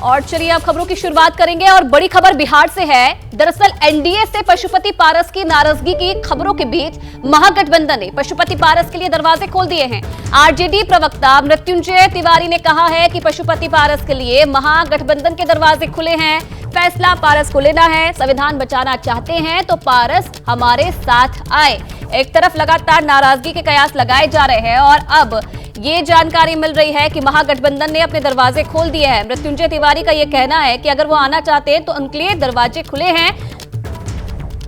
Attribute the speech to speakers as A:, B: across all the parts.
A: और चलिए अब खबरों की शुरुआत करेंगे और बड़ी खबर बिहार से है। दरअसल एनडीए से पशुपति पारस की नाराजगी की खबरों के बीच महागठबंधन ने पशुपति पारस के लिए दरवाजे खोल दिए हैं। आरजेडी प्रवक्ता मृत्युंजय तिवारी ने कहा है कि पशुपति पारस के लिए महागठबंधन के दरवाजे खुले हैं। फैसला पारस को लेना है। संविधान बचाना चाहते हैं तो पारस हमारे साथ आए। एक तरफ लगातार नाराजगी के कयास लगाए जा रहे हैं और अब ये जानकारी मिल रही है कि महागठबंधन ने अपने दरवाजे खोल दिए हैं। मृत्युंजय तिवारी का ये कहना है कि अगर वो आना चाहते हैं तो उनके लिए दरवाजे खुले हैं।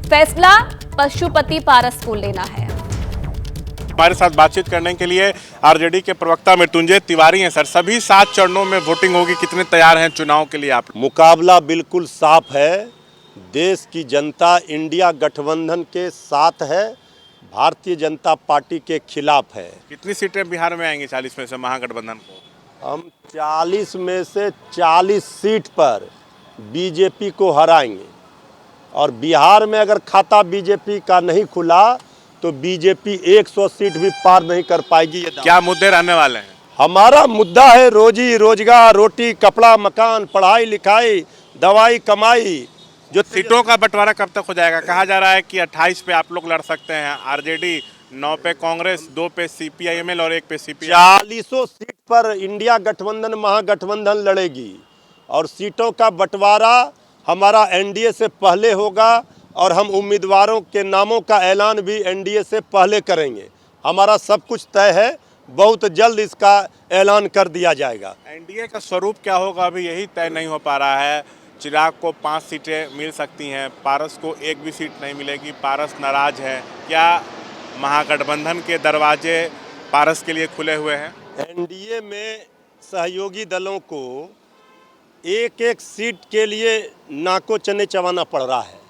A: फैसला पशुपति पारस को लेना है।
B: हमारे साथ बातचीत करने के लिए आरजेडी के प्रवक्ता मृत्युंजय तिवारी हैं। सर, सभी 7 चरणों में वोटिंग होगी, कितने तैयार हैं चुनाव के लिए आप?
C: मुकाबला बिल्कुल साफ है। देश की जनता इंडिया गठबंधन के साथ है, भारतीय जनता पार्टी के खिलाफ है।
B: कितनी सीटें बिहार में आएंगी 40 में से महागठबंधन को?
C: हम 40 में से 40 सीट पर बीजेपी को हराएंगे और बिहार में अगर खाता बीजेपी का नहीं खुला तो बीजेपी 100 सीट भी पार नहीं कर पाएगी।
B: क्या मुद्दे रहने वाले हैं?
C: हमारा मुद्दा है रोजी रोजगार, रोटी कपड़ा मकान, पढ़ाई लिखाई, दवाई कमाई।
B: जो सीटों का बंटवारा कब तक हो जाएगा? कहा जा रहा है कि 28 पे आप लोग लड़ सकते हैं, आरजेडी 9 पे कांग्रेस, 2 पे सीपीआईएमएल और 1 पे सीपीआई।
C: 40 सीट पर इंडिया गठबंधन महागठबंधन लड़ेगी और सीटों का बंटवारा हमारा एनडीए से पहले होगा और हम उम्मीदवारों के नामों का ऐलान भी एनडीए से पहले करेंगे। हमारा सब कुछ तय है, बहुत जल्द इसका ऐलान कर दिया जाएगा।
B: एनडीए का स्वरूप क्या होगा अभी यही तय नहीं हो पा रहा है। चिराग को 5 सीटें मिल सकती हैं, पारस को 1 भी सीट नहीं मिलेगी, पारस नाराज है। क्या महागठबंधन के दरवाजे पारस के लिए खुले हुए हैं?
C: एनडीए में सहयोगी दलों को एक सीट के लिए नाको चने चबाना पड़ रहा है।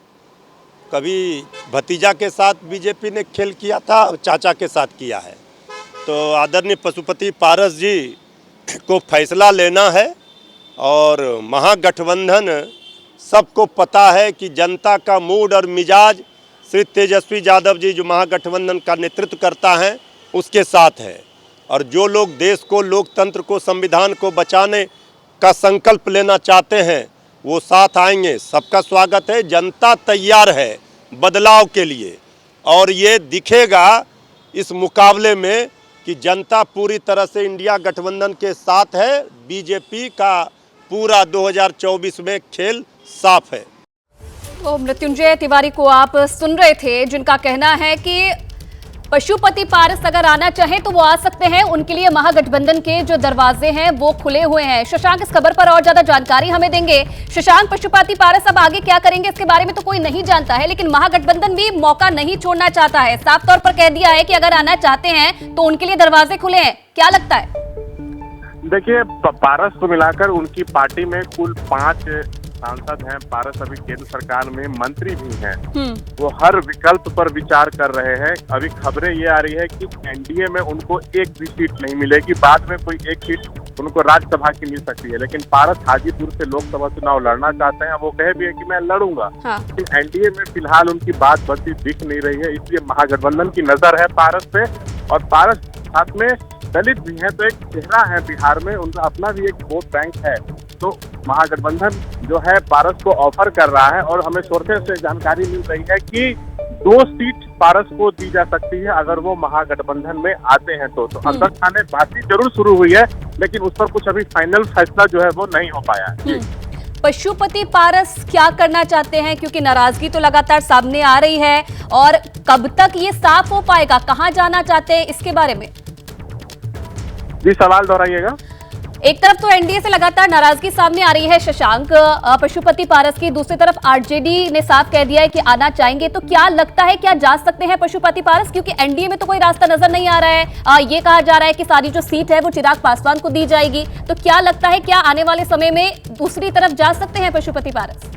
C: कभी भतीजा के साथ बीजेपी ने खेल किया था, चाचा के साथ किया है। तो आदरणीय पशुपति पारस जी को फैसला लेना है और महागठबंधन सबको पता है कि जनता का मूड और मिजाज श्री तेजस्वी यादव जी जो महागठबंधन का नेतृत्व करता है उसके साथ है। और जो लोग देश को, लोकतंत्र को, संविधान को बचाने का संकल्प लेना चाहते हैं वो साथ आएंगे। सबका स्वागत है। जनता तैयार है बदलाव के लिए और ये दिखेगा इस मुकाबले में कि जनता पूरी तरह से इंडिया गठबंधन के साथ है। बीजेपी का पूरा 2024 में खेल साफ है।
A: तो मृत्युंजय तिवारी को आप सुन रहे थे, जिनका कहना है कि पशुपति पारस अगर आना चाहे तो वो आ सकते हैं। उनके लिए महागठबंधन के जो दरवाजे हैं वो खुले हुए हैं। शशांक इस खबर पर और ज्यादा जानकारी हमें देंगे। शशांक, पशुपति पारस अब आगे क्या करेंगे इसके बारे में तो कोई नहीं जानता है, लेकिन महागठबंधन भी मौका नहीं छोड़ना चाहता है। साफ तौर पर कह दिया है कि अगर आना चाहते हैं तो उनके लिए दरवाजे खुले हैं। क्या लगता है?
D: देखिए, पारस को मिलाकर उनकी पार्टी में कुल 5 सांसद हैं। पारस अभी केंद्र सरकार में मंत्री भी हैं। वो हर विकल्प पर विचार कर रहे हैं। अभी खबरें ये आ रही है कि एनडीए में उनको 1 भी सीट नहीं मिलेगी, बाद में कोई 1 सीट उनको राज्यसभा की मिल सकती है। लेकिन पारस हाजीपुर से लोकसभा चुनाव लड़ना चाहते हैं। वो कहे भी है कि मैं लड़ूंगा। लेकिन एनडीए में फिलहाल उनकी बात बनती दिख नहीं रही है, इसलिए महागठबंधन की नजर है पारस पे। और पारस साथ में दलित भी हैं, तो एक चेहरा है बिहार में, उनका अपना भी एक वोट बैंक है। तो महागठबंधन जो है पारस को ऑफर कर रहा है और हमें सोर्सेस से जानकारी मिल रही है कि 2 सीट पारस को दी जा सकती है अगर वो महागठबंधन में आते हैं तो अंदर खाने बातचीत जरूर शुरू हुई है, लेकिन उस पर कुछ अभी फाइनल फैसला जो है वो नहीं हो पाया है।
A: पशुपति पारस क्या करना चाहते हैं, क्योंकि नाराजगी तो लगातार सामने आ रही है और कब तक ये साफ हो पाएगा, कहां जाना चाहते हैं, इसके बारे में
D: जी सवाल दोहराइएगा।
A: एक तरफ तो एनडीए से लगातार नाराजगी सामने आ रही है शशांक पशुपति पारस की, दूसरी तरफ आरजेडी ने साफ कह दिया है कि आना चाहेंगे। तो क्या लगता है क्या जा सकते हैं पशुपति पारस, क्योंकि एनडीए में तो कोई रास्ता नजर नहीं आ रहा है। ये कहा जा रहा है कि सारी जो सीट है वो चिराग पासवान को दी जाएगी। तो क्या लगता है क्या आने वाले समय में दूसरी तरफ जा सकते हैं पशुपति पारस?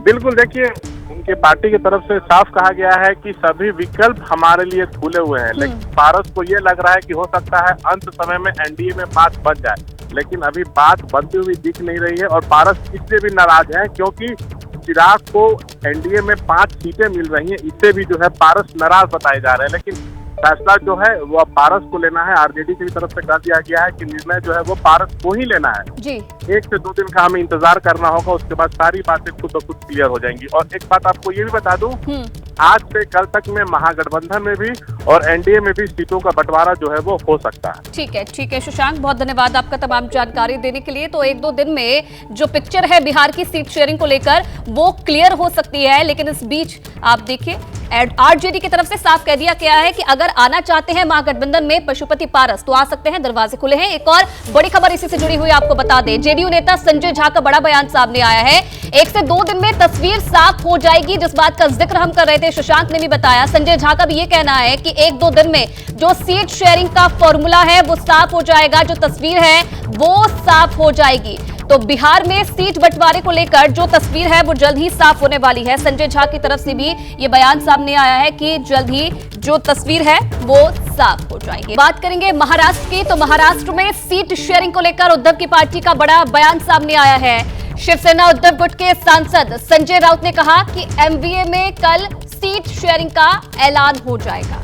D: बिल्कुल, देखिए उनके पार्टी की तरफ से साफ कहा गया है कि सभी विकल्प हमारे लिए खुले हुए हैं। लेकिन पारस को ये लग रहा है कि हो सकता है अंत समय में एनडीए में बात बन जाए, लेकिन अभी बात बनती हुई दिख नहीं रही है। और पारस इससे भी नाराज है क्योंकि चिराग को एनडीए में 5 सीटें मिल रही हैं, इससे भी जो है पारस नाराज बताए जा रहे हैं। लेकिन फैसला जो है वो अब पारस को लेना है। आरजेडी की तरफ से कह दिया गया है कि निर्णय जो है वो पारस को ही लेना है
A: जी।
D: 1 से 2 दिन का हमें इंतजार करना होगा, उसके बाद सारी बातें खुद ब खुद क्लियर हो जाएंगी। और एक बात आपको ये भी बता दूं, आज से कल तक में महागठबंधन में भी और एनडीए में भी सीटों का बंटवारा जो है वो हो सकता है।
A: ठीक है शशांक, बहुत धन्यवाद आपका तमाम जानकारी देने के लिए। तो 1-2 दिन में जो पिक्चर है बिहार की सीट शेयरिंग को लेकर वो क्लियर हो सकती है, लेकिन इस बीच आप देखिए आरजेडी की तरफ से साफ कह दिया गया है कि अगर आना चाहते हैं महागठबंधन में पशुपति पारस तो आ सकते हैं, दरवाजे खुले हैं। एक और बड़ी खबर इसी से जुड़ी हुई आपको बता दें, जेडीयू नेता संजय झा का बड़ा बयान सामने आया है। 1 से 2 दिन में तस्वीर साफ हो जाएगी, जिस बात का जिक्र हम कर रहे थे, शशांक ने भी बताया। संजय झा का भी ये कहना है कि 1-2 दिन में जो सीट शेयरिंग का फॉर्मूला है वो साफ हो जाएगा, जो तस्वीर है वो साफ हो जाएगी। तो बिहार में सीट बंटवारे को लेकर जो तस्वीर है वो जल्द ही साफ होने वाली है। संजय झा की तरफ से भी ये बयान सामने आया है कि जल्द ही जो तस्वीर है वो साफ हो जाएगी। बात करेंगे महाराष्ट्र की, तो महाराष्ट्र में सीट शेयरिंग को लेकर उद्धव की पार्टी का बड़ा बयान सामने आया है। शिवसेना उद्धव गुट के सांसद संजय राउत ने कहा कि एमवीए में कल सीट शेयरिंग का ऐलान हो जाएगा।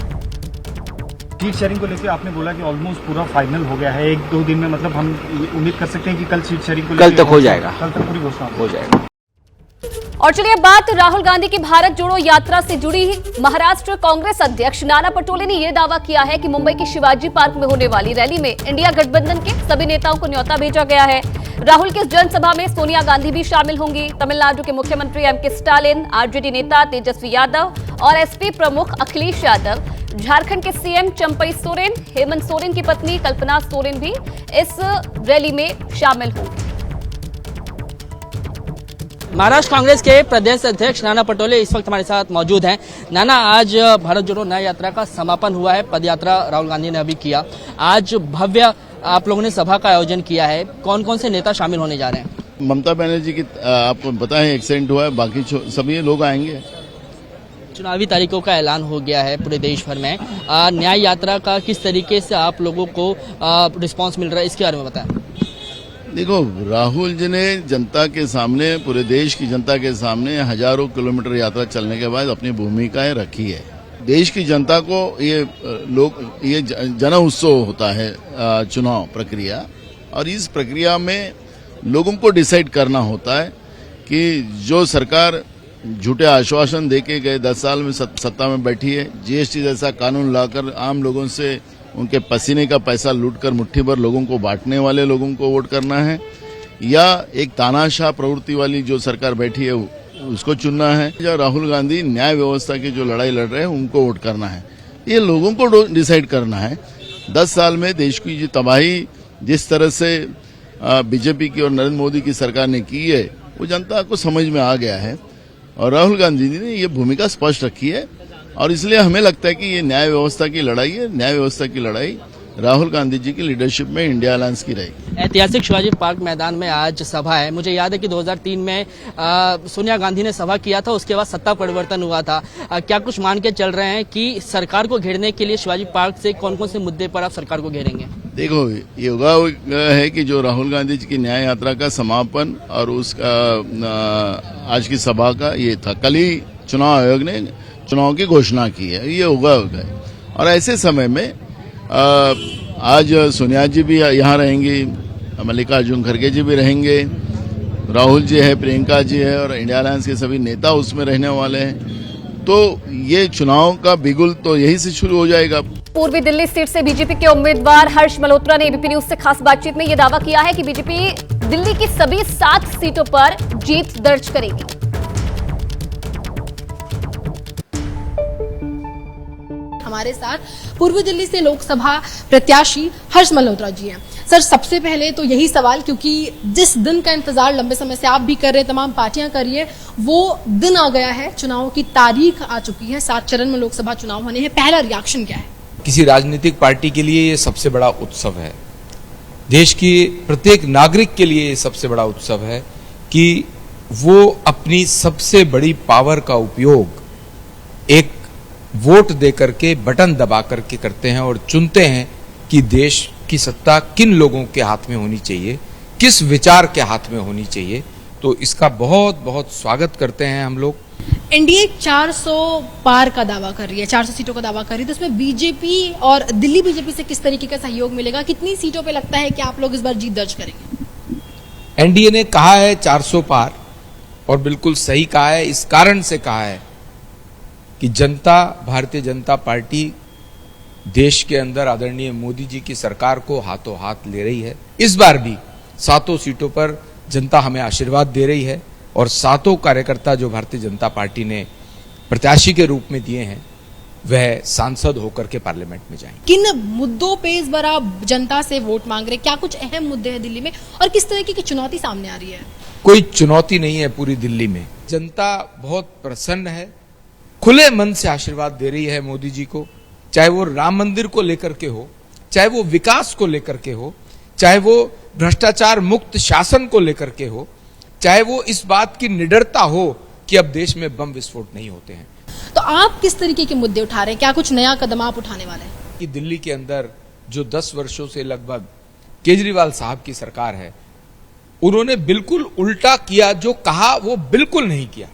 E: सीट शेयरिंग को लेकर आपने बोला कि ऑलमोस्ट पूरा फाइनल हो गया है, 1-2 दिन में, मतलब हम उम्मीद कर सकते हैं कि कल सीट शेयरिंग को
F: कल तक हो जाएगा,
E: कल तक पूरी घोषणा
F: हो जाएगा।
A: और चलिए बात राहुल गांधी की भारत जोड़ो यात्रा से जुड़ी। महाराष्ट्र कांग्रेस अध्यक्ष नाना पटोले ने यह दावा किया है कि मुंबई के शिवाजी पार्क में होने वाली रैली में इंडिया गठबंधन के सभी नेताओं को न्योता भेजा गया है। राहुल की इस जनसभा में सोनिया गांधी भी शामिल होंगी। तमिलनाडु के मुख्यमंत्री एमके स्टालिन, आरजेडी नेता तेजस्वी यादव और एसपी प्रमुख अखिलेश यादव, झारखंड के सीएम चंपई सोरेन, हेमंत सोरेन की पत्नी कल्पना सोरेन भी इस रैली में शामिल होंगे।
F: महाराष्ट्र कांग्रेस के प्रदेश अध्यक्ष नाना पटोले इस वक्त हमारे साथ मौजूद हैं। नाना, आज भारत जोड़ो न्याय यात्रा का समापन हुआ है, पदयात्रा राहुल गांधी ने अभी किया। आज भव्य आप लोगों ने सभा का आयोजन किया है, कौन कौन से नेता शामिल होने जा रहे हैं?
G: ममता बनर्जी की आपको पता है एक्सीडेंट हुआ है, बाकी सभी लोग आएंगे।
F: चुनावी तारीखों का ऐलान हो गया है पूरे देश भर में। न्याय यात्रा का किस तरीके से आप लोगों को रिस्पांस मिल रहा है, इसके बारे में बताएं।
G: देखो, राहुल जी ने जनता के सामने, पूरे देश की जनता के सामने हजारों किलोमीटर यात्रा चलने के बाद अपनी भूमिकाएं रखी है। देश की जनता को ये जन उत्सव होता है चुनाव प्रक्रिया, और इस प्रक्रिया में लोगों को डिसाइड करना होता है कि जो सरकार झूठे आश्वासन देके गए 10 साल में सत्ता में बैठी है, जीएसटी जैसा कानून लाकर आम लोगों से उनके पसीने का पैसा लूटकर मुट्ठी भर लोगों को बांटने वाले लोगों को वोट करना है, या एक तानाशाह प्रवृत्ति वाली जो सरकार बैठी है उसको चुनना है, या राहुल गांधी न्याय व्यवस्था की जो लड़ाई लड़ रहे हैं उनको वोट करना है। ये लोगों को डिसाइड करना है। 10 साल में देश की जो तबाही जिस तरह से बीजेपी की और नरेंद्र मोदी की सरकार ने की है वो जनता को समझ में आ गया है, और राहुल गांधी जी ने ये भूमिका स्पष्ट रखी है, और इसलिए हमें लगता है कि ये न्याय व्यवस्था की लड़ाई है। न्याय व्यवस्था की लड़ाई राहुल गांधी जी की लीडरशिप में इंडिया अलायंस की रहेगी।
F: ऐतिहासिक शिवाजी पार्क मैदान में आज सभा है। मुझे याद है कि 2003 में सोनिया गांधी ने सभा किया था, उसके बाद सत्ता परिवर्तन हुआ था। क्या कुछ मान के चल रहे हैं कि सरकार को घेरने के लिए शिवाजी पार्क से कौन कौन से मुद्दे पर आप सरकार को घेरेंगे?
G: देखो, ये होगा है कि जो राहुल गांधी जी की न्याय यात्रा का समापन और उसका आज की सभा का ये था। कल ही चुनाव आयोग ने चुनाव की घोषणा की है, ये होगा। और ऐसे समय में आज सोनिया जी भी यहाँ रहेंगी, मल्लिकार्जुन खड़गे जी भी रहेंगे, राहुल जी है, प्रियंका जी है, और इंडिया अलायंस के सभी नेता उसमें रहने वाले हैं। तो ये चुनाव का बिगुल तो यही से शुरू हो जाएगा।
A: पूर्वी दिल्ली सीट से बीजेपी के उम्मीदवार हर्ष मल्होत्रा ने एबीपी न्यूज से खास बातचीत में यह दावा किया है कि बीजेपी दिल्ली की सभी 7 सीटों पर जीत दर्ज करेगी।
H: हमारे साथ पूर्वी दिल्ली से लोकसभा प्रत्याशी हर्ष मल्होत्रा जी हैं। सर, सबसे पहले तो यही सवाल, क्योंकि जिस दिन का इंतजार लंबे समय से आप भी कर रहे हैं, तमाम पार्टियां कर रही है, वो दिन आ गया है, चुनाव की तारीख आ चुकी है, 7 चरण में लोकसभा चुनाव होने हैं। पहला रिएक्शन क्या है?
I: किसी राजनीतिक पार्टी के लिए ये सबसे बड़ा उत्सव है, देश की प्रत्येक नागरिक के लिए ये सबसे बड़ा उत्सव है कि वो अपनी सबसे बड़ी पावर का उपयोग एक वोट दे करके, बटन दबा करके करते हैं और चुनते हैं कि देश की सत्ता किन लोगों के हाथ में होनी चाहिए, किस विचार के हाथ में होनी चाहिए। तो इसका बहुत बहुत स्वागत करते हैं हम लोग।
H: एनडीए 400 पार का दावा कर रही है, 400 सीटों का दावा कर रही है, तो इसमें बीजेपी और दिल्ली बीजेपी से किस तरीके का सहयोग मिलेगा? कितनी सीटों पे लगता है कि आप लोग इस बार जीत दर्ज करेंगे?
I: एनडीए ने कहा है 400 पार, और बिल्कुल सही कहा है। इस कारण से कहा है कि जनता, भारतीय जनता पार्टी देश के अंदर आदरणीय मोदी जी की सरकार को हाथों हाथ ले रही है। इस बार भी 7 सीटों पर जनता हमें आशीर्वाद दे रही है, और 7 कार्यकर्ता जो भारतीय जनता पार्टी ने प्रत्याशी के रूप में दिए हैं वह सांसद होकर के पार्लियामेंट में जाएंगे।
H: किन मुद्दों पे इस बार आप जनता से वोट मांग रहे हैं? क्या कुछ अहम मुद्दे हैं दिल्ली में, और किस तरीके की चुनौती सामने आ रही है?
I: कोई चुनौती नहीं है पूरी दिल्ली में। जनता बहुत प्रसन्न है, खुले मन से आशीर्वाद दे रही है मोदी जी को, चाहे वो राम मंदिर को लेकर के हो, चाहे वो विकास को लेकर के हो, चाहे वो भ्रष्टाचार मुक्त शासन को लेकर के हो, चाहे वो इस बात की निडरता हो कि अब देश में बम विस्फोट नहीं होते हैं।
H: तो आप किस तरीके के मुद्दे उठा रहे हैं? क्या कुछ नया कदम आप उठाने वाले हैं?
I: कि दिल्ली के अंदर जो 10 वर्षों से लगभग केजरीवाल साहब की सरकार है, उन्होंने बिल्कुल उल्टा किया, जो कहा वो बिल्कुल नहीं किया।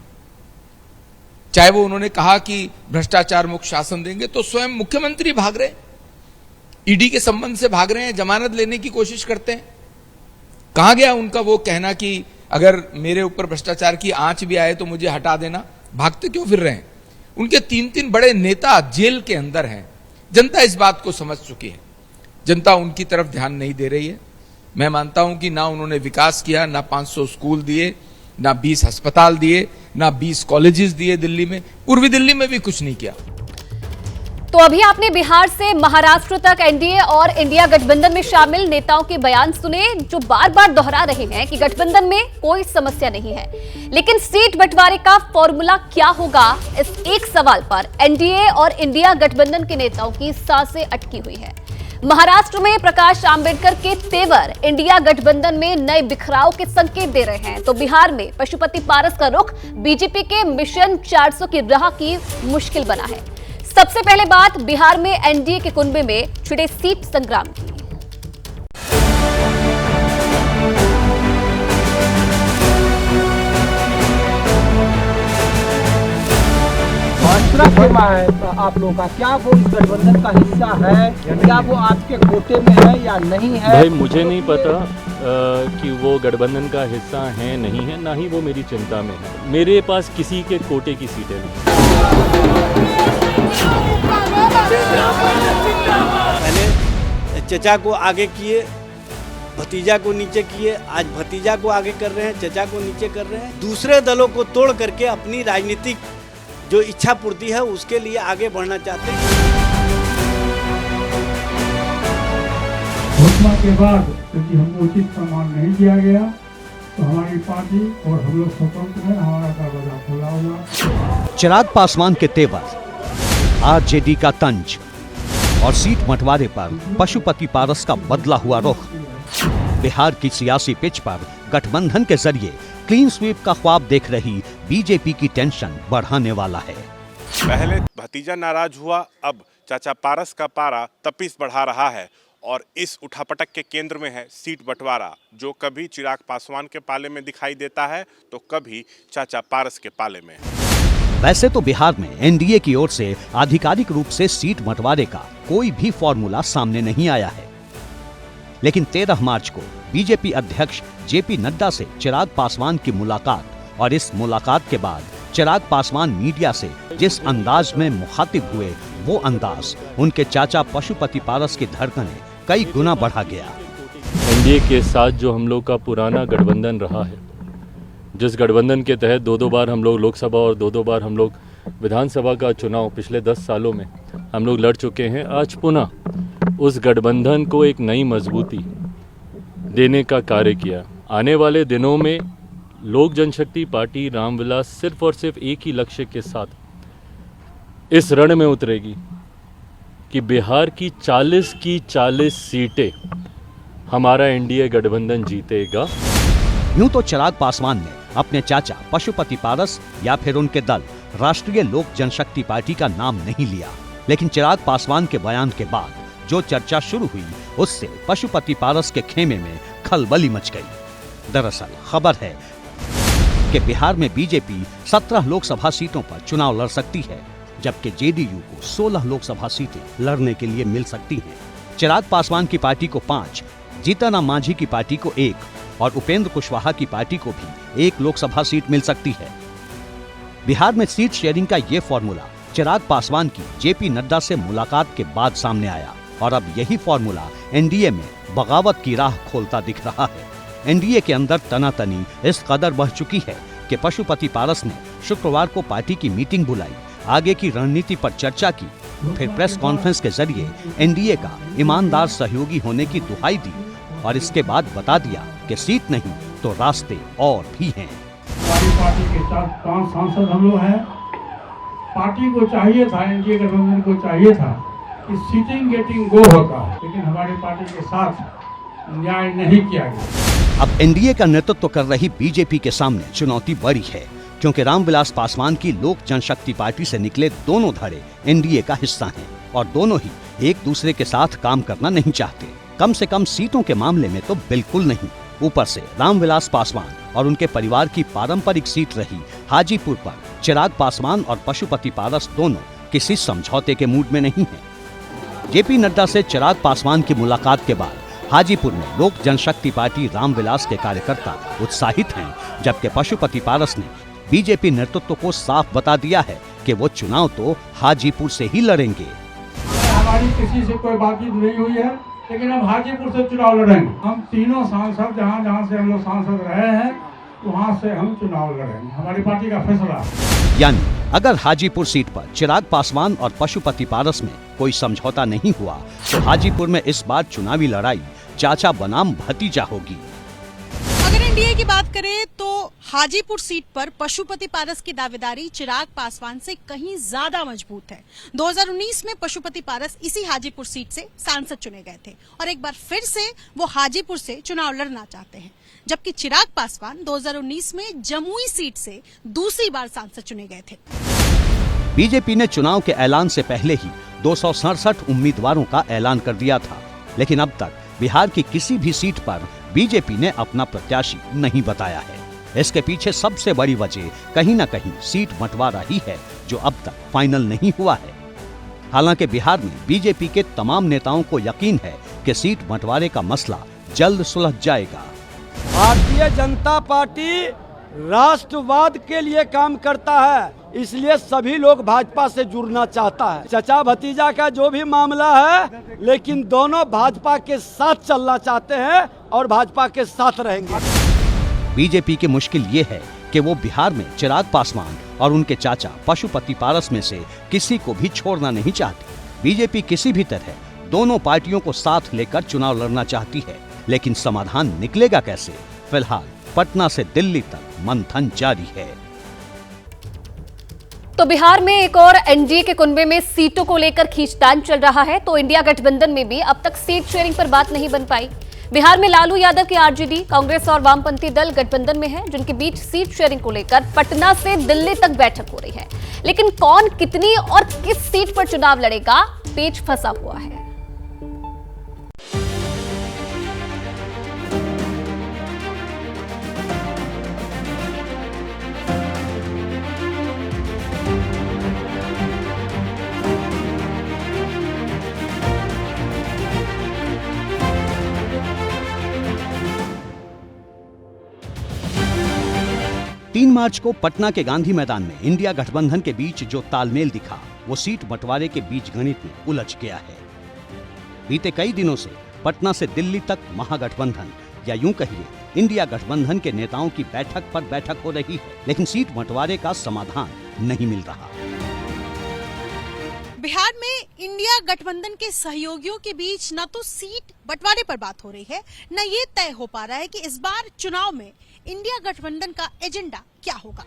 I: चाहे वो उन्होंने कहा कि भ्रष्टाचार मुक्त शासन देंगे, तो स्वयं मुख्यमंत्री भाग रहे हैं, ईडी के संबंध से भाग रहे हैं, जमानत लेने की कोशिश करते हैं। कहां गया उनका वो कहना कि अगर मेरे ऊपर भ्रष्टाचार की आंच भी आए तो मुझे हटा देना? भागते क्यों फिर रहे हैं? उनके 3 बड़े नेता जेल के अंदर हैं। जनता इस बात को समझ चुकी है, जनता उनकी तरफ ध्यान नहीं दे रही है। मैं मानता हूं कि ना उन्होंने विकास किया, ना 500 स्कूल दिए, ना 20 अस्पताल दिए, ना 20 कॉलेजेस दिए दिल्ली में। पूर्वी दिल्ली में भी कुछ नहीं किया।
A: तो अभी आपने बिहार से महाराष्ट्र तक एनडीए और इंडिया गठबंधन में शामिल नेताओं के बयान सुने, जो बार बार दोहरा रहे हैं कि गठबंधन में कोई समस्या नहीं है। लेकिन सीट बंटवारे का फॉर्मूला क्या होगा, इस एक सवाल पर एनडीए और इंडिया गठबंधन के नेताओं की सांसें अटकी हुई है। महाराष्ट्र में प्रकाश आंबेडकर के तेवर इंडिया गठबंधन में नए बिखराव के संकेत दे रहे हैं, तो बिहार में पशुपति पारस का रुख बीजेपी के मिशन 400 की राह की मुश्किल बना है। सबसे पहले बात बिहार में एनडीए के कुनबे में छिड़े सीट संग्राम की।
J: दूसरा खेमा है आप लोगों का, क्या वो इस गठबंधन का हिस्सा है? क्या वो आपके कोटे में है या नहीं है?
K: भाई मुझे नहीं पता कि वो गठबंधन का हिस्सा है नहीं है, ना ही वो मेरी चिंता में है। मेरे पास किसी के कोटे की सीटें नहीं।
L: पहले चचा को आगे किए, भतीजा को नीचे किए, आज भतीजा को आगे कर रहे हैं, चचा को नीचे कर रहे हैं। दूसरे दलों को तोड़ करके अपनी राजनीतिक जो इच्छा पूर्ति है उसके लिए आगे बढ़ना चाहते हैं।
M: घोषणा के बाद यदि हमको उचित सम्मान नहीं दिया गया तो हमारी पार्टी और हम लोग स्वतंत्र हैं, हमारा दरवाजा खुला हुआ।
N: चिराग पासवान के तेवर, आरजेडी का तंज और सीट बंटवारे पर पशुपति पारस का बदला हुआ रुख बिहार की सियासी पिच पर गठबंधन के जरिए क्लीन स्वीप का ख्वाब देख रही बीजेपी की टेंशन बढ़ाने वाला है।
B: पहले भतीजा नाराज हुआ, अब चाचा पारस का पारा तपिश बढ़ा रहा है, और इस उठापटक के केंद्र में है सीट बंटवारा, जो कभी चिराग पासवान के पाले में दिखाई देता है तो कभी चाचा पारस के पाले में।
N: वैसे तो बिहार में एनडीए की ओर से आधिकारिक रूप से सीट बंटवारे का कोई भी फॉर्मूला सामने नहीं आया है, लेकिन 13 मार्च को बीजेपी अध्यक्ष जेपी नड्डा से चिराग पासवान की मुलाकात, और इस मुलाकात के बाद चिराग पासवान मीडिया से जिस अंदाज में मुखातिब हुए, वो अंदाज उनके चाचा पशुपति पारस की धड़कनें कई गुना बढ़ा गया।
K: एनडीए के साथ जो हम लोग का पुराना गठबंधन रहा है, जिस गठबंधन के तहत 2-2 बार हम लोग लोकसभा और 2-2 बार हम लोग विधानसभा का चुनाव पिछले 10 सालों में हम लोग लड़ चुके हैं, आज पुनः उस गठबंधन को एक नई मजबूती देने का कार्य किया। आने वाले दिनों में लोक जनशक्ति पार्टी रामविलास सिर्फ और सिर्फ एक ही लक्ष्य के साथ इस रण में उतरेगी कि बिहार की 40 सीटें हमारा एनडीए गठबंधन जीतेगा।
N: यूं तो चिराग पासवान ने अपने चाचा पशुपति पारस या फिर उनके दल राष्ट्रीय लोक जनशक्ति पार्टी का नाम नहीं लिया, लेकिन चिराग पासवान के बयान के बाद जो चर्चा शुरू हुई, उससे पशुपति पारस के खेमे में खलबली मच गई। दरअसल खबर है कि बिहार में बीजेपी 17 लोकसभा सीटों पर चुनाव लड़ सकती है, जबकि जेडीयू को 16 लोकसभा सीटें लड़ने के लिए मिल सकती हैं। चिराग पासवान की पार्टी को 5, जीतनराम मांझी की पार्टी को 1 और उपेंद्र कुशवाहा की पार्टी को भी 1 लोकसभा सीट मिल सकती है। बिहार में सीट शेयरिंग का ये फॉर्मूला चिराग पासवान की जेपी नड्डा से मुलाकात के बाद सामने आया और अब यही फॉर्मूला एनडीए में बगावत की राह खोलता दिख रहा है। एनडीए के अंदर तनातनी इस कदर बढ़ चुकी है कि पशुपति पारस ने शुक्रवार को पार्टी की मीटिंग बुलाई, आगे की रणनीति पर चर्चा की, फिर प्रेस कॉन्फ्रेंस के जरिए एनडीए का ईमानदार सहयोगी होने की दुहाई दी और इसके बाद बता दिया कि सीट नहीं तो रास्ते और भी हैं।
M: हमारी पार्टी के 5 सांसद हम लोग हैं। पार्टी को चाहिए था, एनडीए गठबंधन को चाहिए था कि सीटिंग गेटिंग गो होता, लेकिन हमारी पार्टी के साथ न्याय नहीं किया गया।
N: अब एनडीए का नेतृत्व कर रही बीजेपी के सामने चुनौती बड़ी है, क्योंकि रामविलास पासवान की लोक जनशक्ति पार्टी से निकले दोनों धड़े एनडीए का हिस्सा हैं और दोनों ही एक दूसरे के साथ काम करना नहीं चाहते। कम से कम सीटों के मामले में तो बिल्कुल नहीं। ऊपर से रामविलास पासवान और उनके परिवार की पारंपरिक सीट रही हाजीपुर पर चिराग पासवान और पशुपति पारस दोनों किसी समझौते के मूड में नहीं हैं। जेपी नड्डा से चिराग पासवान की मुलाकात के बाद हाजीपुर में लोक जनशक्ति पार्टी रामविलास के कार्यकर्ता उत्साहित हैं, जबकि पशुपति पारस ने बीजेपी नेतृत्व को साफ बता दिया है कि वो चुनाव तो हाजीपुर से ही लड़ेंगे।
M: हमारी किसी से कोई बातचीत नहीं हुई है, लेकिन हम हाजीपुर से चुनाव लड़ेंगे। हम तीनों सांसद जहाँ से हम लोग सांसद रहे हैं वहाँ से हम चुनाव लड़ेंगे, हमारी पार्टी का फैसला।
N: यानी अगर हाजीपुर सीट पर चिराग पासवान और पशुपति पारस में कोई समझौता नहीं हुआ तो हाजीपुर में इस बार चुनावी लड़ाई चाचा बनाम भतीजा होगी।
O: अगर एनडीए की बात करें तो हाजीपुर सीट पर पशुपति पारस की दावेदारी चिराग पासवान से कहीं ज्यादा मजबूत है। 2019 में पशुपति पारस इसी हाजीपुर सीट से सांसद चुने गए थे और एक बार फिर से वो हाजीपुर से चुनाव लड़ना चाहते हैं, जबकि चिराग पासवान 2019 में जमुई सीट से दूसरी बार सांसद चुने गए थे।
N: बीजेपी ने चुनाव के ऐलान से पहले ही 267 उम्मीदवारों का ऐलान कर दिया था, लेकिन अब तक बिहार की किसी भी सीट पर बीजेपी ने अपना प्रत्याशी नहीं बताया है। इसके पीछे सबसे बड़ी वजह कहीं न कहीं सीट बंटवारा ही है, जो अब तक फाइनल नहीं हुआ है। हालांकि बिहार में बीजेपी के तमाम नेताओं को यकीन है कि सीट बंटवारे का मसला जल्द सुलझ जाएगा।
J: भारतीय जनता पार्टी राष्ट्रवाद के लिए काम करता है, इसलिए सभी लोग भाजपा से जुड़ना चाहता है। चचा भतीजा का जो भी मामला है, लेकिन दोनों भाजपा के साथ चलना चाहते हैं और भाजपा के साथ रहेंगे।
N: बीजेपी की मुश्किल ये है कि वो बिहार में चिराग पासवान और उनके चाचा पशुपति पारस में से किसी को भी छोड़ना नहीं चाहती। बीजेपी किसी भी तरह दोनों पार्टियों को साथ लेकर चुनाव लड़ना चाहती है, लेकिन समाधान निकलेगा कैसे? फिलहाल पटना से दिल्ली तक मंथन जारी है।
A: तो बिहार में एक और एनडीए के कुनबे में सीटों को लेकर खींचतान चल रहा है, तो इंडिया गठबंधन में भी अब तक सीट शेयरिंग पर बात नहीं बन पाई। बिहार में लालू यादव की आरजेडी, कांग्रेस और वामपंथी दल गठबंधन में है, जिनके बीच सीट शेयरिंग को लेकर पटना से दिल्ली तक बैठक हो रही है। लेकिन कौन कितनी और किस सीट पर चुनाव लड़ेगा, पेच फंसा हुआ है।
N: तीन मार्च को पटना के गांधी मैदान में इंडिया गठबंधन के बीच जो तालमेल दिखा, वो सीट बंटवारे के बीच गणित में उलझ गया है। बीते कई दिनों से पटना से दिल्ली तक महागठबंधन या यूं कहिए इंडिया गठबंधन के नेताओं की बैठक पर बैठक हो रही है, लेकिन सीट बंटवारे का समाधान नहीं मिल रहा।
O: बिहार में इंडिया गठबंधन के सहयोगियों के बीच न तो सीट बंटवारे पर बात हो रही है, न ये तय हो पा रहा है कि इस बार चुनाव में इंडिया गठबंधन का एजेंडा क्या होगा।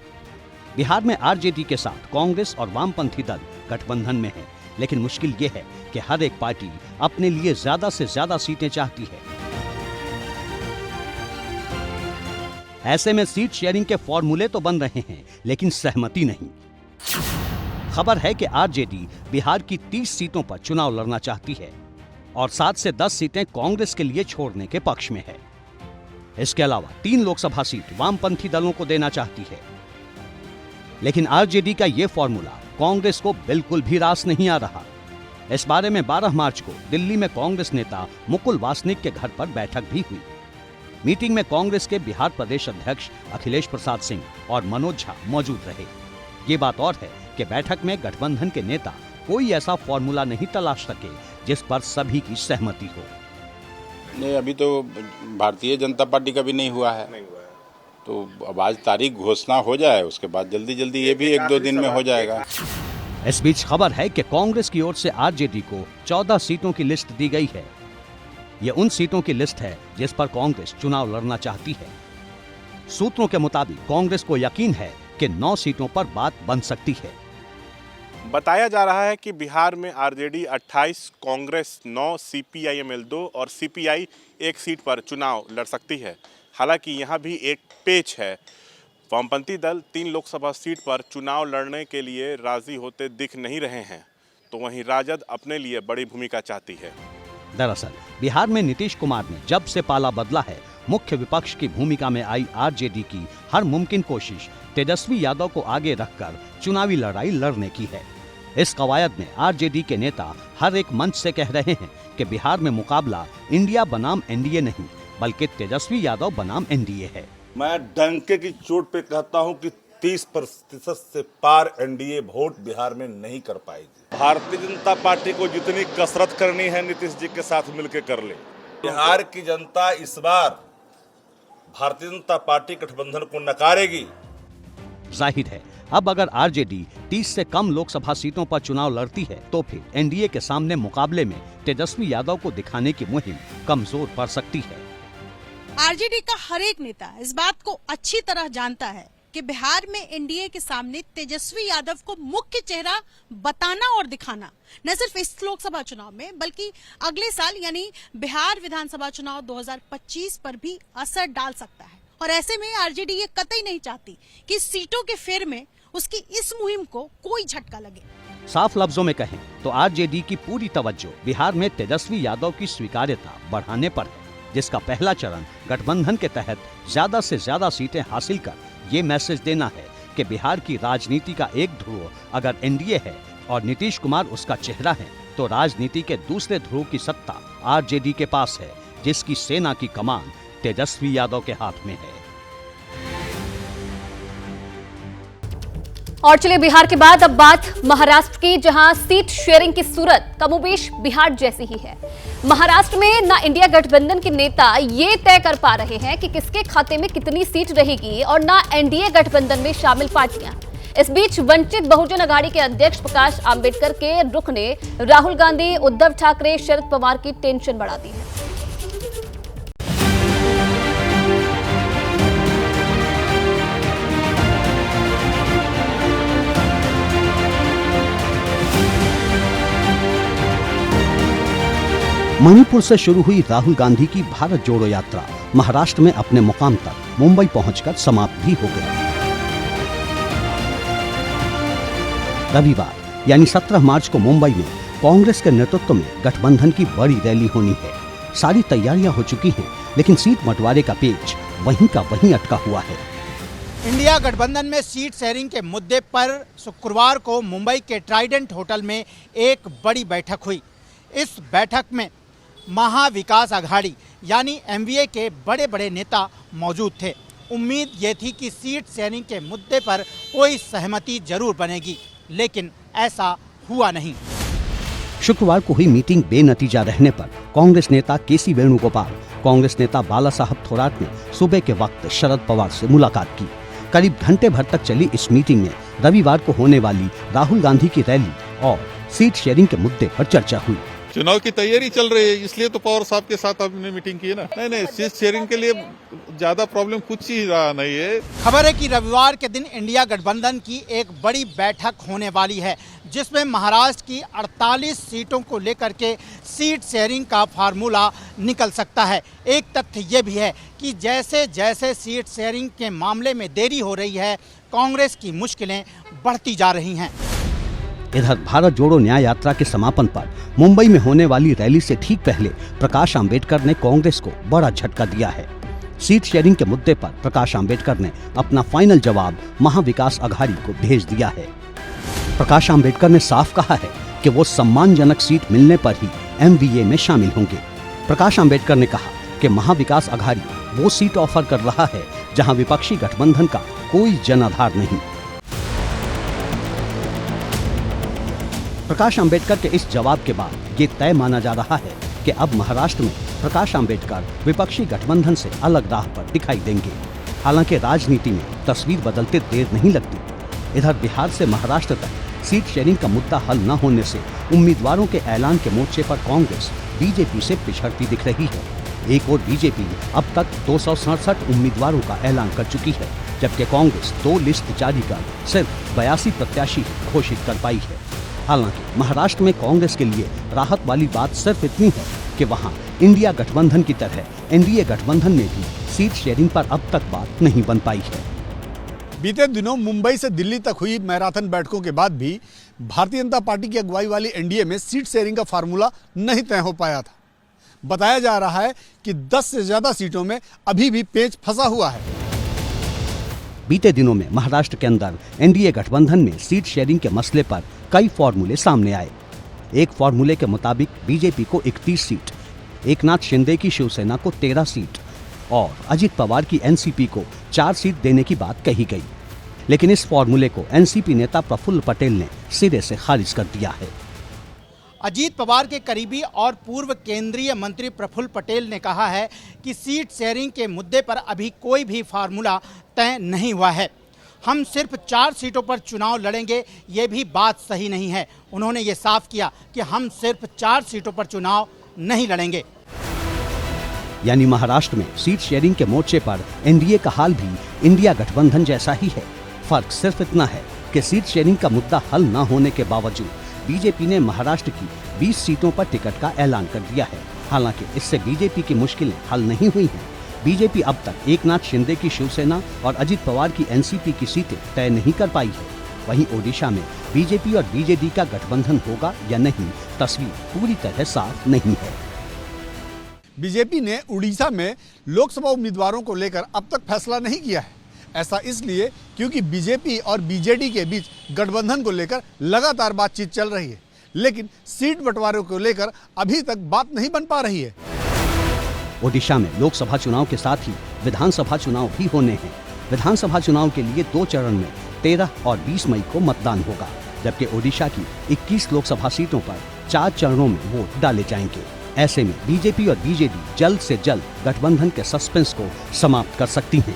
N: बिहार में आरजेडी के साथ कांग्रेस और वामपंथी दल गठबंधन में है, लेकिन मुश्किल ये है कि हर एक पार्टी अपने लिए ज्यादा से ज्यादा सीटें चाहती है। ऐसे में सीट शेयरिंग के फॉर्मूले तो बन रहे हैं, लेकिन सहमति नहीं। खबर है कि आरजेडी बिहार की 30 सीटों पर चुनाव लड़ना चाहती है और 7 से 10 सीटें कांग्रेस के लिए छोड़ने के पक्ष में है। इसके अलावा 3 लोकसभा सीट वामपंथी दलों को देना चाहती है। लेकिन आरजेडी का यह फॉर्मूला कांग्रेस को बिल्कुल भी रास नहीं आ रहा। इस बारे में 12 मार्च को दिल्ली में कांग्रेस नेता मुकुल वासनिक के घर पर बैठक भी हुई। मीटिंग में कांग्रेस के बिहार प्रदेश अध्यक्ष अखिलेश प्रसाद सिंह और मनोज झा मौजूद रहे। ये बात और है कि बैठक में गठबंधन के नेता कोई ऐसा फॉर्मूला नहीं तलाश सके जिस पर सभी की सहमति हो।
P: नहीं, अभी तो भारतीय जनता पार्टी का भी नहीं हुआ है, तो अब आज तारीख घोषणा हो जाए, उसके बाद जल्दी जल्दी ये भी 1-2 दिन में हो जाएगा।
N: इस बीच खबर है कि कांग्रेस की ओर से आरजेडी को 14 सीटों की लिस्ट दी गई है। ये उन सीटों की लिस्ट है जिस पर कांग्रेस चुनाव लड़ना चाहती है। सूत्रों के मुताबिक कांग्रेस को यकीन है कि 9 सीटों पर बात बन सकती है।
B: बताया जा रहा है कि बिहार में आरजेडी 28, कांग्रेस 9, सीपीआईएमएल 2 और सीपीआई 1 सीट पर चुनाव लड़ सकती है। हालांकि यहां भी एक पेच है। वामपंथी दल 3 लोकसभा सीट पर चुनाव लड़ने के लिए राजी होते दिख नहीं रहे हैं, तो वहीं राजद अपने लिए बड़ी भूमिका चाहती है।
N: दरअसल बिहार में नीतीश कुमार ने जब से पाला बदला है, मुख्य विपक्ष की भूमिका में आई आरजेडी की हर मुमकिन कोशिश तेजस्वी यादव को आगे रखकर चुनावी लड़ाई लड़ने की है। इस कवायद में आरजेडी के नेता हर एक मंच से कह रहे हैं कि बिहार में मुकाबला इंडिया बनाम एनडीए नहीं, बल्कि तेजस्वी यादव बनाम एनडीए है।
Q: मैं डंके की चोट पे कहता हूं कि 30% से पार एनडीए वोट बिहार में नहीं कर पाएगी। भारतीय जनता पार्टी को जितनी कसरत करनी है नीतीश जी के साथ मिलकर कर ले। बिहार की जनता इस बार भारतीय जनता पार्टी गठबंधन को नकारेगी।
N: जाहिर है अब अगर आरजेडी 30 से कम लोकसभा सीटों पर चुनाव लड़ती है तो फिर एनडीए के सामने मुकाबले में तेजस्वी यादव को दिखाने की मुहिम कमजोर पड़ सकती है।
O: आरजेडी का हर एक नेता इस बात को अच्छी तरह जानता है कि बिहार में एनडीए के सामने तेजस्वी यादव को मुख्य चेहरा बताना और दिखाना न सिर्फ इस लोकसभा चुनाव में बल्कि अगले साल यानी बिहार विधानसभा चुनाव 2025 पर भी असर डाल सकता है। और ऐसे में आरजेडी ये कतई नहीं चाहती कि सीटों के फेर में उसकी इस मुहिम को कोई झटका लगे।
N: साफ लफ्जों में कहें तो आरजेडी की पूरी तवज्जो बिहार में तेजस्वी यादव की स्वीकार्यता बढ़ाने पर है, जिसका पहला चरण गठबंधन के तहत ज्यादा से ज्यादा सीटें हासिल कर ये मैसेज देना है कि बिहार की राजनीति का एक ध्रुव अगर एनडीए है और नीतीश कुमार उसका चेहरा है, तो राजनीति के दूसरे ध्रुव की सत्ता आरजेडी के पास है, जिसकी सेना की कमान तेजस्वी यादव के हाथ में है।
A: और चलिए बिहार के बाद अब बात महाराष्ट्र की, जहां सीट शेयरिंग की सूरत कमोबेश बिहार जैसी ही है। महाराष्ट्र में ना इंडिया गठबंधन के नेता ये तय कर पा रहे हैं कि किसके खाते में कितनी सीट रहेगी और ना एनडीए गठबंधन में शामिल पार्टियां। इस बीच वंचित बहुजन अघाड़ी के अध्यक्ष प्रकाश आंबेडकर के रुख ने राहुल गांधी, उद्धव ठाकरे, शरद पवार की टेंशन बढ़ा दी है।
N: मणिपुर से शुरू हुई राहुल गांधी की भारत जोड़ो यात्रा महाराष्ट्र में अपने मुकाम तक मुंबई पहुंचकर समाप्त भी हो गई। रविवार यानी 17 मार्च को मुंबई में कांग्रेस के नेतृत्व में गठबंधन की बड़ी रैली होनी है। सारी तैयारियां हो चुकी हैं, लेकिन सीट बंटवारे का पेच वहीं का वहीं अटका हुआ है।
R: इंडिया गठबंधन में सीट शेयरिंग के मुद्दे पर शुक्रवार को मुंबई के ट्राइडेंट होटल में एक बड़ी बैठक हुई। इस बैठक में महाविकास अघाड़ी यानी एमवीए के बड़े बड़े नेता मौजूद थे। उम्मीद ये थी कि सीट शेयरिंग के मुद्दे पर कोई सहमति जरूर बनेगी, लेकिन ऐसा हुआ नहीं।
N: शुक्रवार को हुई मीटिंग बेनतीजा रहने पर कांग्रेस नेता केसी वेणुगोपाल, कांग्रेस नेता बाला साहब थोराट ने सुबह के वक्त शरद पवार से मुलाकात की। करीब घंटे भर तक चली इस मीटिंग में रविवार को होने वाली राहुल गांधी की रैली और सीट शेयरिंग के मुद्दे पर चर्चा हुई।
S: चुनाव की तैयारी चल रही है, इसलिए तो पवार साहब के साथ हमने मीटिंग की है ना। नहीं, सीट शेयरिंग के लिए ज्यादा प्रॉब्लम कुछ ही रहा नहीं है।
R: खबर है कि रविवार के दिन इंडिया गठबंधन की एक बड़ी बैठक होने वाली है, जिसमें महाराष्ट्र की 48 सीटों को लेकर के सीट शेयरिंग का फार्मूला निकल सकता है। एक तथ्य ये भी है कि जैसे जैसे सीट शेयरिंग के मामले में देरी हो रही है, कांग्रेस की मुश्किलें बढ़ती जा रही हैं।
N: इधर भारत जोड़ो न्याय यात्रा के समापन पर मुंबई में होने वाली रैली से ठीक पहले प्रकाश आंबेडकर ने कांग्रेस को बड़ा झटका दिया है। सीट शेयरिंग के मुद्दे पर प्रकाश आंबेडकर ने अपना फाइनल जवाब महाविकास अघाड़ी को भेज दिया है। प्रकाश आंबेडकर ने साफ कहा है कि वो सम्मानजनक सीट मिलने पर ही MVA में शामिल होंगे। प्रकाश आंबेडकर ने कहा कि महाविकास अघाड़ी वो सीट ऑफर कर रहा है जहां विपक्षी गठबंधन का कोई जनाधार नहीं। प्रकाश आंबेडकर के इस जवाब के बाद ये तय माना जा रहा है कि अब महाराष्ट्र में प्रकाश आंबेडकर विपक्षी गठबंधन से अलग राह पर दिखाई देंगे। हालांकि राजनीति में तस्वीर बदलते देर नहीं लगती। इधर बिहार से महाराष्ट्र तक सीट शेयरिंग का मुद्दा हल न होने से उम्मीदवारों के ऐलान के मोर्चे पर कांग्रेस बीजेपी से पिछड़ती दिख रही है। एक और बीजेपी अब तक 267 उम्मीदवारों का ऐलान कर चुकी है, जबकि कांग्रेस 2 लिस्ट जारी कर सिर्फ 82 प्रत्याशी घोषित कर पाई है। हालांकि महाराष्ट्र में कांग्रेस के लिए राहत वाली बात सिर्फ इतनी है कि वहां इंडिया गठबंधन की तरह एनडीए गठबंधन में भी सीट शेयरिंग पर अब तक बात नहीं बन पाई है।
T: बीते दिनों मुंबई से दिल्ली तक हुई मैराथन बैठकों के बाद भी भारतीय जनता पार्टी की अगुवाई वाली एनडीए में सीट शेयरिंग का फार्मूला नहीं तय हो पाया था। बताया जा रहा है कि 10 से ज्यादा सीटों में अभी भी पेच फंसा हुआ है।
N: बीते दिनों में महाराष्ट्र के अंदर एनडीए गठबंधन में सीट शेयरिंग के मसले पर कई फॉर्मूले सामने आए। एक फॉर्मूले के मुताबिक बीजेपी को 31 सीट, एकनाथ शिंदे की शिवसेना को 13 सीट और अजित पवार की एनसीपी को 4 सीट देने की बात कही गई। लेकिन इस फॉर्मूले को एनसीपी नेता प्रफुल्ल पटेल ने सिरे से खारिज कर दिया है।
R: अजीत पवार के करीबी और पूर्व केंद्रीय मंत्री प्रफुल्ल पटेल ने कहा है कि सीट शेयरिंग के मुद्दे पर अभी कोई भी फार्मूला तय नहीं हुआ है। हम सिर्फ 4 सीटों पर चुनाव लड़ेंगे, ये भी बात सही नहीं है। उन्होंने ये साफ किया कि हम सिर्फ 4 सीटों पर चुनाव नहीं लड़ेंगे।
N: यानी महाराष्ट्र में सीट शेयरिंग के मोर्चे पर एनडीए का हाल भी इंडिया गठबंधन जैसा ही है। फर्क सिर्फ इतना है कि सीट शेयरिंग का मुद्दा हल न होने के बावजूद बीजेपी ने महाराष्ट्र की 20 सीटों पर टिकट का ऐलान कर दिया है। हालांकि इससे बीजेपी की मुश्किलें हल नहीं हुई हैं। बीजेपी अब तक एकनाथ शिंदे की शिवसेना और अजित पवार की एनसीपी की सीटें तय नहीं कर पाई है। वहीं ओडिशा में बीजेपी और बीजेडी का गठबंधन होगा या नहीं, तस्वीर पूरी तरह साफ नहीं है।
T: बीजेपी ने उड़ीसा में लोकसभा उम्मीदवारों को लेकर अब तक फैसला नहीं किया है। ऐसा इसलिए क्योंकि बीजेपी और बीजेडी के बीच गठबंधन को लेकर लगातार बातचीत चल रही है, लेकिन सीट बंटवारे को लेकर अभी तक बात नहीं बन पा रही है।
N: ओडिशा में लोकसभा चुनाव के साथ ही विधानसभा चुनाव भी होने हैं। विधानसभा चुनाव के लिए 2 चरण में 13 और 20 मई को मतदान होगा, जबकि ओडिशा की 21 लोकसभा सीटों पर 4 चरणों में वोट डाले जाएंगे। ऐसे में बीजेपी और बीजेडी जल्द से जल्द गठबंधन के सस्पेंस को समाप्त कर सकती हैं।